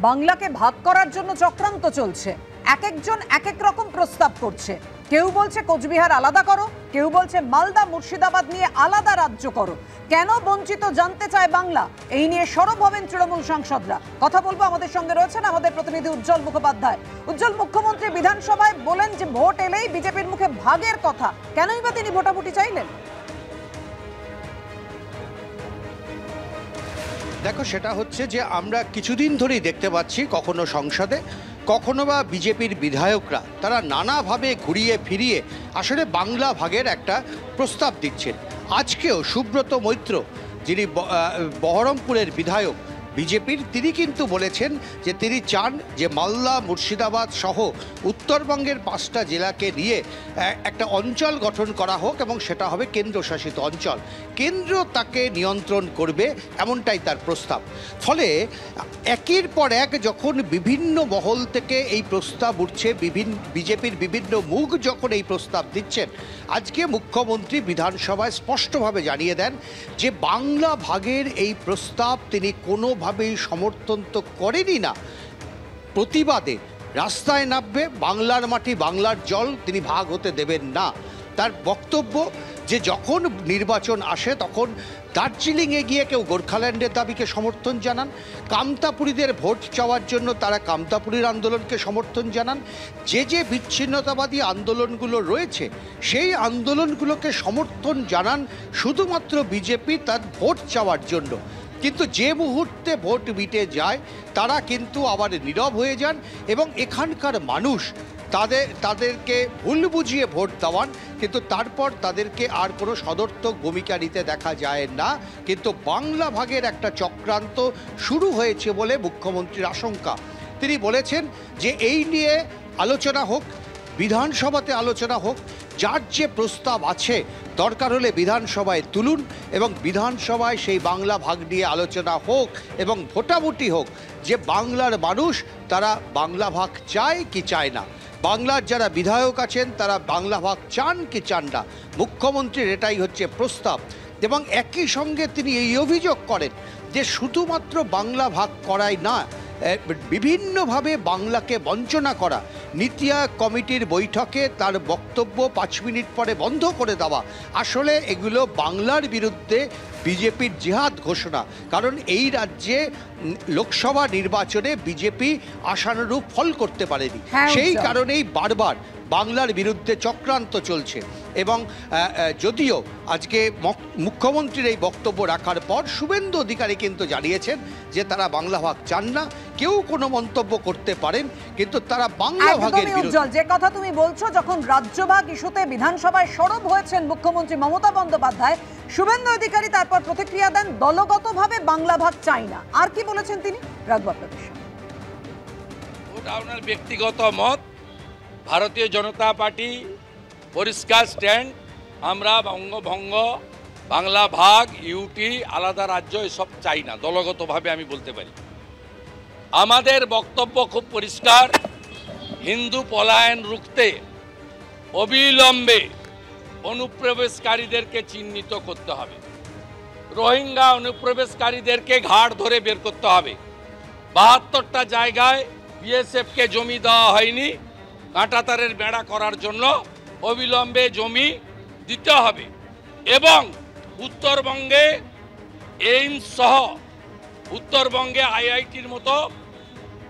বাংলাকে ভাগ করার জন্য চক্রান্ত চলছে। এক একজন এক এক রকম প্রস্তাব করছে। কেউ বলছে কোচবিহার আলাদা করো, কেউ বলছে মালদা মুর্শিদাবাদ নিয়ে আলাদা রাজ্য করো। কেন বঞ্চিত জানতে চায় বাংলা? এই নিয়ে সরব হবেন তৃণমূল সাংসদরা। কথা বলবো, আমাদের সঙ্গে রয়েছেন আমাদের প্রতিনিধি উজ্জ্বল মুখোপাধ্যায়। উজ্জ্বল, মুখ্যমন্ত্রী বিধানসভায় বলেন যে ভোট এলেই বিজেপির মুখে ভাগের কথা, কেনই বা তিনি ভোটাভুটি চাইলেন? দেখো, সেটা হচ্ছে যে আমরা কিছুদিন ধরেই দেখতে পাচ্ছি কখনো সংসদে, কখনো বা বিজেপির বিধায়করা তারা নানাভাবে ঘুরিয়ে ফিরিয়ে আসলে বাংলা ভাগের একটা প্রস্তাব দিচ্ছেন। আজকেও সুব্রত মৈত্র, যিনি বহরমপুরের বিধায়ক বিজেপির, তিনি কিন্তু বলেছেন যে তিনি চান যে মালদা মুর্শিদাবাদ সহ উত্তরবঙ্গের 5টা জেলাকে নিয়ে একটা অঞ্চল গঠন করা হোক এবং সেটা হবে কেন্দ্রশাসিত অঞ্চল। কেন্দ্র তাকে নিয়ন্ত্রণ করবে, এমনটাই তার প্রস্তাব। ফলে একের পর এক যখন বিভিন্ন মহল থেকে এই প্রস্তাব উঠছে, বিজেপির বিভিন্ন মুখ যখন এই প্রস্তাব দিচ্ছেন, আজকে মুখ্যমন্ত্রী বিধানসভায় স্পষ্টভাবে জানিয়ে দেন যে বাংলা ভাগের এই প্রস্তাব তিনি কোনোভাবেই সমর্থন তো করেনি না, প্রতিবাদে রাস্তায় নামবে। বাংলার মাটি বাংলার জল তিনি ভাগ হতে দেবেন না। তার বক্তব্য যে যখন নির্বাচন আসে তখন দার্জিলিংয়ে গিয়ে কেউ গোর্খাল্যান্ডের দাবিকে সমর্থন জানান, কামতাপুরীদের ভোট চাওয়ার জন্য তারা কামতাপুরীর আন্দোলনকে সমর্থন জানান। যে বিচ্ছিন্নতাবাদী আন্দোলনগুলো রয়েছে সেই আন্দোলনগুলোকে সমর্থন জানান শুধুমাত্র বিজেপি তার ভোট চাওয়ার জন্য। কিন্তু যে মুহূর্তে ভোট মিটে যায় তারা কিন্তু আবার নীরব হয়ে যান এবং এখানকার মানুষ তাদেরকে ভুল বুঝিয়ে ভোট দেওয়ান, কিন্তু তারপর তাদেরকে আর কোনো সদর্থক ভূমিকা নিতে দেখা যায় না। কিন্তু বাংলা ভাগের একটা চক্রান্ত শুরু হয়েছে বলে মুখ্যমন্ত্রীর আশঙ্কা। তিনি বলেছেন যে এই নিয়ে আলোচনা হোক, বিধানসভাতে আলোচনা হোক, যার যে প্রস্তাব আছে দরকার হলে বিধানসভায় তুলুন এবং বিধানসভায় সেই বাংলা ভাগ নিয়ে আলোচনা হোক এবং ভোটাভুটি হোক যে বাংলার মানুষ তারা বাংলা ভাগ চায় কি চায় না। বাংলার যারা বিধায়ক আছেন তারা বাংলা ভাগ চান কি চান না। মুখ্যমন্ত্রীর এটাই হচ্ছে প্রস্তাব। এবং একই সঙ্গে তিনি এই অভিযোগ করেন যে শুধুমাত্র বাংলা ভাগ করাই না, বিভিন্নভাবে বাংলাকে বঞ্চনা করা। নীতি আয়োগ কমিটির বৈঠকে তার বক্তব্য 5 মিনিট পরে বন্ধ করে দেওয়া, আসলে এগুলো বাংলার বিরুদ্ধে বিজেপির জিহাদ ঘোষণা। কারণ এই রাজ্যে লোকসভা নির্বাচনে বিজেপি আশানুরূপ ফল করতে পারেনি, সেই কারণেই বারবার বাংলার বিরুদ্ধে চক্রান্ত চলছে। এবং যদিও আজকে মুখ্যমন্ত্রীর এই বক্তব্য রাখার পর শুভেন্দু অধিকারী কিন্তু জানিয়েছেন যে তারা বাংলা ভাগ চান না। কেউ কোনো মন্তব্য করতে পারেন, কিন্তু তারা বাংলা ভাগের বিরুদ্ধে। যে কথা তুমি বলছো, যখন রাজ্যভাগ ইস্যুতে বিধানসভায় সরব হয়েছেন মুখ্যমন্ত্রী মমতা বন্দ্যোপাধ্যায়, শুভেন্দু অধিকারী তারপর প্রতিক্রিয়া দেন দলগতভাবে বাংলা ভাগ চাই না। আর কি বলেছেন তিনি, রাখবো আপনাদের। ওটা ওনার ব্যক্তিগত মত। ভারতীয় জনতা পার্টি পরিষ্কার স্ট্যান্ড, আমরা বঙ্গভঙ্গ, বাংলা ভাগ, ইউটি, আলাদা রাজ্য এসব চাই না। দলগতভাবে আমি বলতে পারি আমাদের বক্তব্য খুব পরিষ্কার। হিন্দু পলায়ন রুখতে অবিলম্বে অনুপ্রবেশকারীদেরকে চিহ্নিত করতে হবে। রোহিঙ্গা অনুপ্রবেশকারীদেরকে ঘাড় ধরে বের করতে হবে। 72টা জায়গায় বিএসএফকে জমি দেওয়া হয়নি, কাঁটাতারের বেড়া করার জন্য অবিলম্বে জমি দিতে হবে। এবং উত্তরবঙ্গে এইমস সহ উত্তরবঙ্গে আইআইটির মতো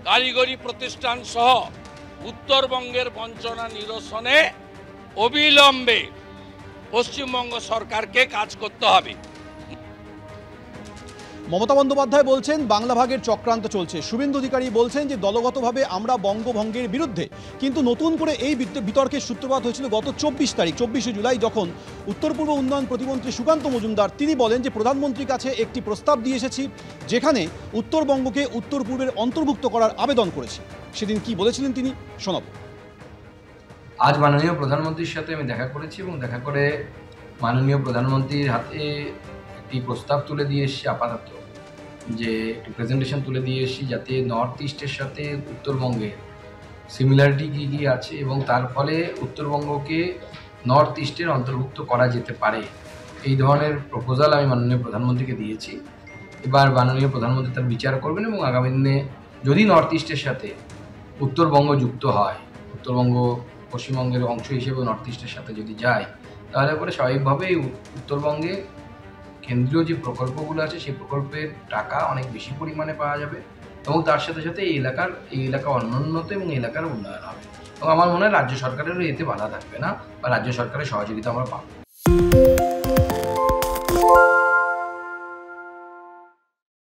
কারিগরি প্রতিষ্ঠান সহ উত্তরবঙ্গের বঞ্চনা নিরসনে অবিলম্বে পশ্চিমবঙ্গ সরকারকে কাজ করতে হবে। মমতা বন্দ্যোপাধ্যায় বলছেন বাংলা ভাগের চক্রান্ত চলছে। শুভেন্দু অধিকারী বলছেন যে দলগতভাবে আমরা বঙ্গভঙ্গের বিরুদ্ধে। কিন্তু নতুন করে এই বিতর্কের সূত্রপাত হয়েছিল গত 24শে জুলাই, যখন উত্তর পূর্ব উন্নয়ন প্রতিমন্ত্রী সুকান্ত মজুমদার তিনি বলেন যে প্রধানমন্ত্রীর কাছে একটি প্রস্তাব দিয়ে এসেছি যেখানে উত্তরবঙ্গকে উত্তর পূর্বের অন্তর্ভুক্ত করার আবেদন করেছি। সেদিন কি বলেছিলেন তিনি, শোনাব। আজ মাননীয় প্রধানমন্ত্রীর সাথে আমি দেখা করেছি এবং দেখা করে মাননীয় প্রধানমন্ত্রীর হাতে একটি প্রস্তাব তুলে দিয়ে এসেছি, আপাতত যে একটি প্রেজেন্টেশন তুলে দিয়ে এসেছি যাতে নর্থ ইস্টের সাথে উত্তরবঙ্গের সিমিলারিটি কী কী আছে এবং তার ফলে উত্তরবঙ্গকে নর্থ ইস্টের অন্তর্ভুক্ত করা যেতে পারে, এই ধরনের প্রপোজাল আমি মাননীয় প্রধানমন্ত্রীকে দিয়েছি। এবার মাননীয় প্রধানমন্ত্রী তার বিচার করবেন এবং আগামী দিনে যদি নর্থ ইস্টের সাথে উত্তরবঙ্গ যুক্ত হয়, উত্তরবঙ্গ পশ্চিমবঙ্গের অংশ হিসেবে নর্থ ইস্টের সাথে যদি যায়, তাহলে পরে স্বাভাবিকভাবেই উত্তরবঙ্গে কেন্দ্রীয় যে প্রকল্পগুলো আছে সেই প্রকল্পের টাকা অনেক বেশি পরিমাণে পাওয়া যাবে এবং তার সাথে সাথে এই এলাকা অনুন্নত এবং এলাকার উন্নয়ন হবে। এবং আমার মনে হয় রাজ্য সরকারেরও এতে বাধা থাকবে না বা রাজ্য সরকারের সহযোগিতা আমরা পাবো।